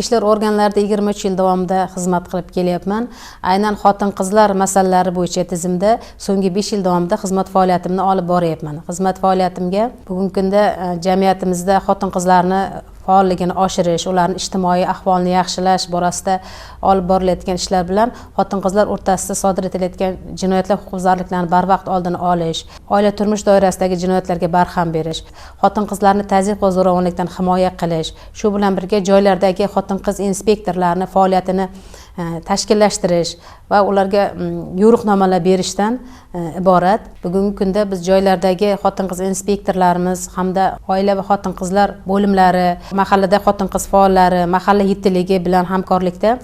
ishlar organlarida 23 yil davomida xizmat qilib kelyapman. Aynan xotin-qizlar masalalari bo'yicha tizimda so'nggi 5 yil davomida xizmat faoliyatimni olib boryapman. Xizmat faoliyatimga bugungi kunda jamiyatimizda xotin-qizlarni faolligini oshirish, ularning ijtimoiy ahvolini yaxshilash borasida olib borilayotgan ishlar bilan xotin-qizlar o'rtasida sodir etilayotgan jinoyatlar, huquqbuzarliklarni barvaqt oldini olish, oila turmush doirasidagi jinoyatlarga barham berish, xotin-qizlarni tazyiq va zo'ravonlikdan himoya qilish, shu bilan birga joylardagi xotin-qiz inspektorlarni faoliyatini tashkillashtirish va ularga yo'riqnomalar berishdan iborat. Bugungi kunda biz joylardagi xotin-qiz inspektorlarimiz hamda oila va xotin-qizlar bo'limlari, mahallada xotin-qiz faollari, mahalla yetiligi bilan hamkorlikda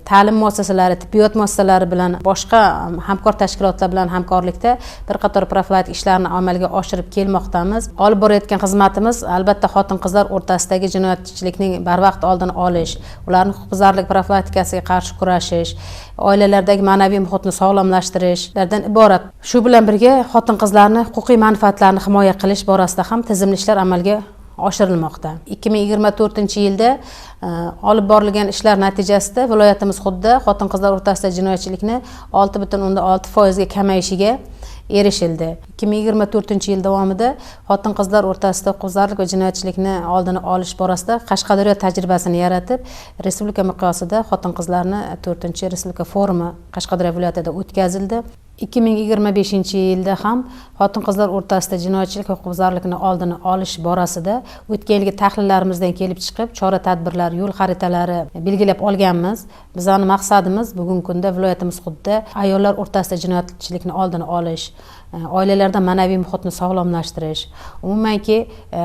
ta'lim muassasalari, tibbiyot muassasalari bilan boshqa hamkor tashkilotlar bilan hamkorlikda bir qator profilaktik ishlarni amalga oshirib kelmoqdamiz. Olib borayotgan xizmatimiz albatta xotin-qizlar o'rtasidagi jinoyatchilikning barvaqt oldini olish, ularning huquqbuzarlik profilaktikasiga qarshi kurashish, oilalardagi ma'naviy muhitni sog'lomlashtirishlardan iborat. Shu bilan birga xotin-qizlarning huquqiy manfaatlarini himoya qilish borasida ham tizimli ishlar amalga oshirilmoqda. 2024-yilda olib borilgan ishlar natijasida viloyatimiz xuddi xotin-qizlar o'rtasida jinoyatchilikni 6,6% ga kamayishiga erishildi. 2024-yil davomida xotin-qizlar o'rtasida huquqbuzarlik va jinoyatchilikni oldini olish borasida Qashqadaryo tajribasini yaratib, respublika miqyosida xotin-qizlarni 4-respublika forumi Qashqadaryo viloyatida o'tkazildi. 2025-yilda ham xotin-qizlar o'rtasida jinoyatchilik va huquqbuzarlikni oldini olish borasida o'tgan yilgi tahlillarimizdan kelib chiqib, chora-tadbirlar, yo'l xaritalari belgilab olganmiz. Bizning maqsadimiz bugungi kunda viloyatimiz xuddi ayollar o'rtasida jinoyatchilikni oldini olish, oilalarda ma'naviy muhitni sog'lomlashtirish, umumanki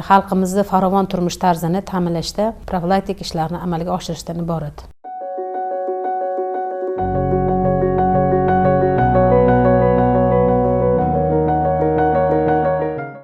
xalqimizni farovon turmush tarzini ta'minlashda profilaktik ishlarni amalga oshirishdan iborat.